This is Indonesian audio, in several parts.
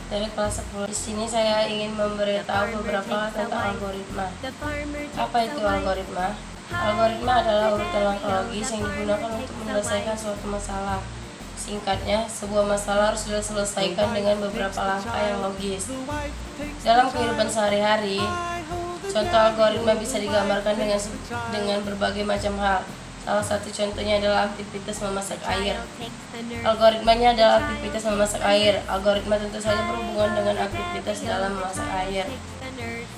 dari kelas 10. Di sini saya ingin memberitahu beberapa hal tentang algoritma. Apa itu algoritma? Algoritma adalah urutan langkah logis yang digunakan untuk menyelesaikan suatu masalah. Singkatnya, sebuah masalah harus diselesaikan dengan beberapa langkah yang logis. Dalam kehidupan sehari-hari, contoh algoritma bisa digambarkan dengan berbagai macam hal. Salah satu contohnya adalah aktivitas memasak air. Algoritmanya adalah aktivitas memasak air. Algoritma tentu saja berhubungan dengan aktivitas dalam memasak air.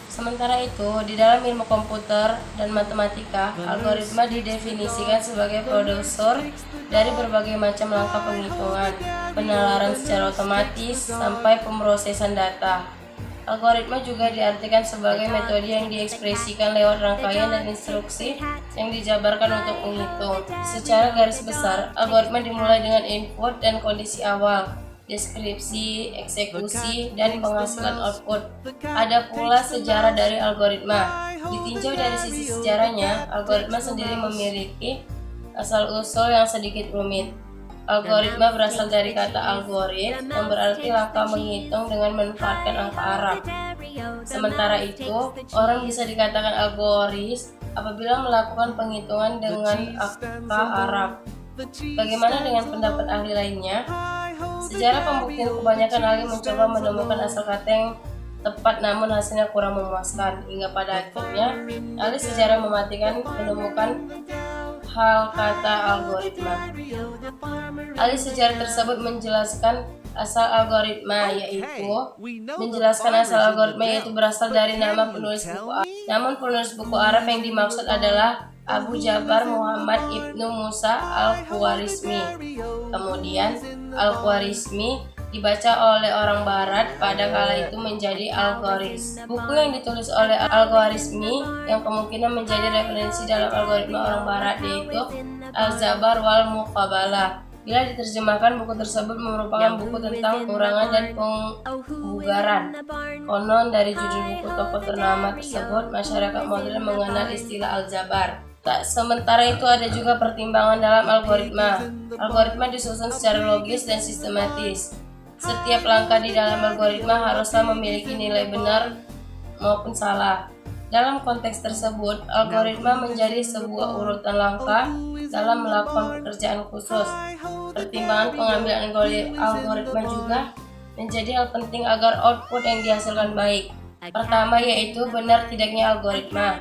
Sementara itu, di dalam ilmu komputer dan matematika, algoritma didefinisikan sebagai produser dari berbagai macam langkah penghitungan, penalaran secara otomatis, sampai pemrosesan data. Algoritma juga diartikan sebagai metode yang diekspresikan lewat rangkaian dan instruksi yang dijabarkan untuk menghitung. Secara garis besar, algoritma dimulai dengan input dan kondisi awal, deskripsi, eksekusi, dan penghasilan output. Ada pula sejarah dari algoritma. Ditinjau dari sisi sejarahnya, algoritma sendiri memiliki asal-usul yang sedikit rumit. Algoritma berasal dari kata algorit, yang berarti langkah menghitung dengan memanfaatkan angka Arab. Sementara itu, orang bisa dikatakan algoris apabila melakukan penghitungan dengan angka Arab. Bagaimana dengan pendapat ahli lainnya? Sejarah pembuktian kebanyakan ahli mencoba menemukan asal kata yang tepat, namun hasilnya kurang memuaskan. Hingga pada akhirnya, ahli sejarah menemukan hal kata algoritma. Ahli sejarah tersebut menjelaskan asal algoritma, yaitu berasal dari nama penulis buku Arab. Namun penulis buku Arab yang dimaksud adalah Abu Ja'far Muhammad Ibnu Musa Al-Khwarizmi. Kemudian Al-Khwarizmi dibaca oleh orang barat pada kala itu menjadi Algoris. Buku yang ditulis oleh Al-Khwarizmi yang kemungkinan menjadi referensi dalam algoritma orang barat yaitu Al-Zabar wal Muqabalah. Bila diterjemahkan, buku tersebut merupakan buku tentang pengurangan dan pembugaran. Konon dari judul buku tokoh ternama tersebut, masyarakat modern mengenal istilah Al-Zabar. Sementara itu ada juga pertimbangan dalam algoritma. Algoritma disusun secara logis dan sistematis. Setiap langkah di dalam algoritma haruslah memiliki nilai benar maupun salah. Dalam konteks tersebut, algoritma menjadi sebuah urutan langkah dalam melakukan pekerjaan khusus. Pertimbangan pengambilan algoritma juga menjadi hal penting agar output yang dihasilkan baik. Pertama yaitu benar tidaknya algoritma.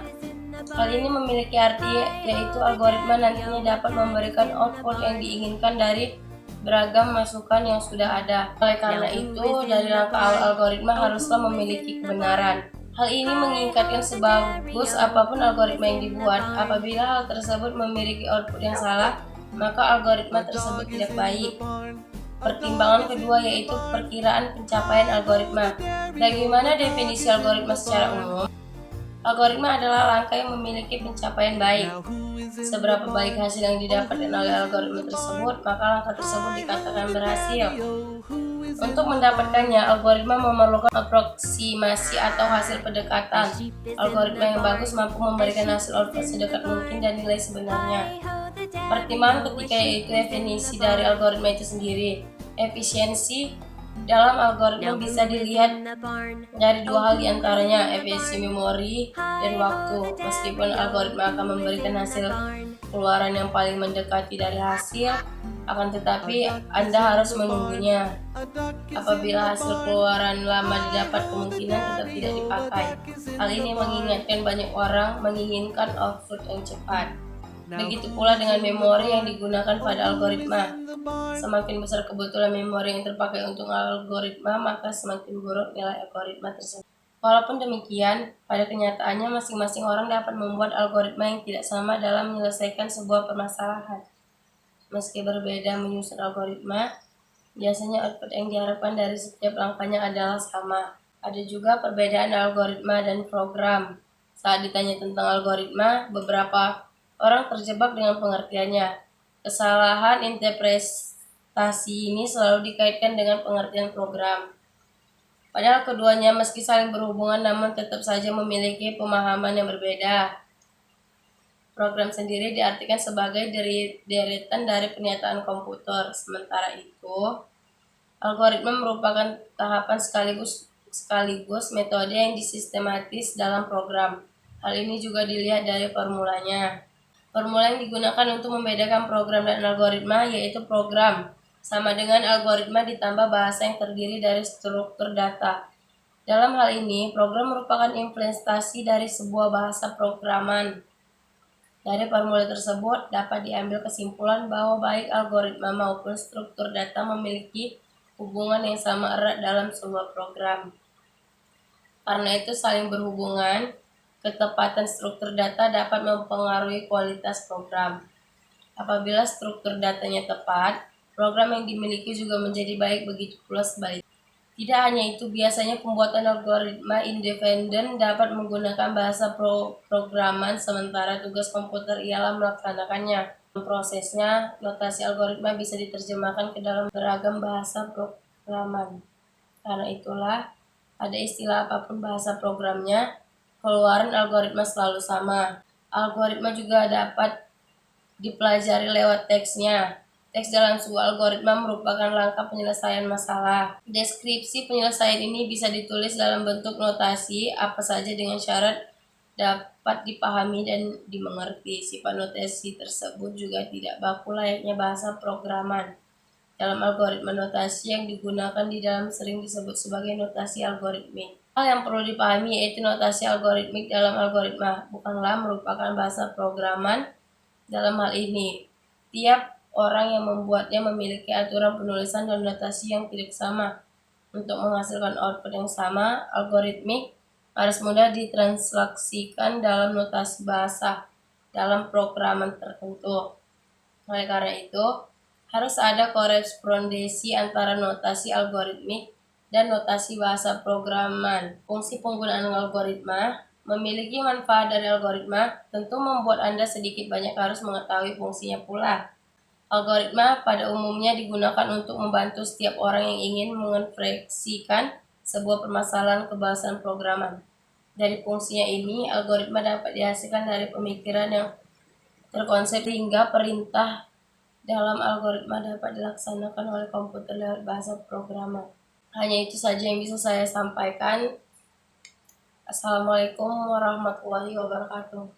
Hal ini memiliki arti yaitu algoritma nantinya dapat memberikan output yang diinginkan dari beragam masukan yang sudah ada. Oleh karena itu, dari langkah awal algoritma haruslah memiliki kebenaran. Hal ini mengingatkan sebagus apapun algoritma yang dibuat, apabila hal tersebut memiliki output yang salah, maka algoritma tersebut tidak baik. Pertimbangan kedua yaitu perkiraan pencapaian algoritma. Bagaimana definisi algoritma secara umum? Algoritma adalah langkah yang memiliki pencapaian baik. Seberapa baik hasil yang didapatkan oleh algoritma tersebut, maka langkah tersebut dikatakan berhasil. Untuk mendapatkannya, algoritma memerlukan aproksimasi atau hasil pendekatan. Algoritma yang bagus mampu memberikan hasil output sedekat mungkin dan nilai sebenarnya. Pertimbangan ketiga yaitu definisi dari algoritma itu sendiri. Efisiensi dalam algoritma bisa dilihat dari dua hal diantaranya, efisiensi memori dan waktu. Meskipun algoritma akan memberikan hasil keluaran yang paling mendekati dari hasil, akan tetapi Anda harus menunggunya. Apabila hasil keluaran lama didapat, kemungkinan tetap tidak dipakai. Hal ini mengingatkan banyak orang menginginkan output yang cepat. Begitu pula dengan memori yang digunakan pada algoritma. Semakin besar kebetulan memori yang terpakai untuk algoritma, maka semakin buruk nilai algoritma tersebut. Walaupun demikian, pada kenyataannya masing-masing orang dapat membuat algoritma yang tidak sama dalam menyelesaikan sebuah permasalahan. Meski berbeda menyusun algoritma, biasanya output yang diharapkan dari setiap langkahnya adalah sama. Ada juga perbedaan algoritma dan program. Saat ditanya tentang algoritma, beberapa orang terjebak dengan pengertiannya. Kesalahan interpretasi ini selalu dikaitkan dengan pengertian program. Padahal keduanya meski saling berhubungan namun tetap saja memiliki pemahaman yang berbeda. Program sendiri diartikan sebagai deretan dari pernyataan komputer. Sementara itu, Algoritma merupakan tahapan sekaligus metode yang disistematis dalam program. Hal ini juga dilihat dari formulanya. Formula yang digunakan untuk membedakan program dan algoritma yaitu program sama dengan algoritma ditambah bahasa yang terdiri dari struktur data. Dalam hal ini, program merupakan implementasi dari sebuah bahasa programan. Dari formula tersebut dapat diambil kesimpulan bahwa baik algoritma maupun struktur data memiliki hubungan yang sama erat dalam sebuah program. Karena itu saling berhubungan, ketepatan struktur data dapat mempengaruhi kualitas program. Apabila struktur datanya tepat, program yang dimiliki juga menjadi baik, begitu pula sebaliknya. Tidak hanya itu, biasanya pembuatan algoritma independen dapat menggunakan bahasa programan, sementara tugas komputer ialah melaksanakannya. Prosesnya, notasi algoritma bisa diterjemahkan ke dalam beragam bahasa programan. Karena itulah, ada istilah apapun bahasa programnya, keluaran algoritma selalu sama. Algoritma juga dapat dipelajari lewat teksnya. Teks dalam sebuah algoritma merupakan langkah penyelesaian masalah. Deskripsi penyelesaian ini bisa ditulis dalam bentuk notasi apa saja dengan syarat dapat dipahami dan dimengerti. Sifat notasi tersebut juga tidak baku layaknya bahasa programan. Dalam algoritma, notasi yang digunakan di dalam sering disebut sebagai notasi algoritmik. Hal yang perlu dipahami yaitu notasi algoritmik dalam algoritma bukanlah merupakan bahasa programan. Dalam hal ini, tiap orang yang membuatnya memiliki aturan penulisan dan notasi yang tidak sama. Untuk menghasilkan output yang sama, algoritmik harus mudah ditranslaksikan dalam notasi bahasa dalam programan tertentu. Oleh karena itu, harus ada korespondensi antara notasi algoritmik dan notasi bahasa programan. Fungsi penggunaan algoritma memiliki manfaat dari algoritma, tentu membuat Anda sedikit banyak harus mengetahui fungsinya pula. Algoritma pada umumnya digunakan untuk membantu setiap orang yang ingin mengonversikan sebuah permasalahan ke bahasan programan. Dari fungsinya ini, algoritma dapat dihasilkan dari pemikiran yang terkonsep hingga perintah dalam algoritma dapat dilaksanakan oleh komputer lewat bahasa programan. Hanya itu saja yang bisa saya sampaikan. Assalamualaikum warahmatullahi wabarakatuh.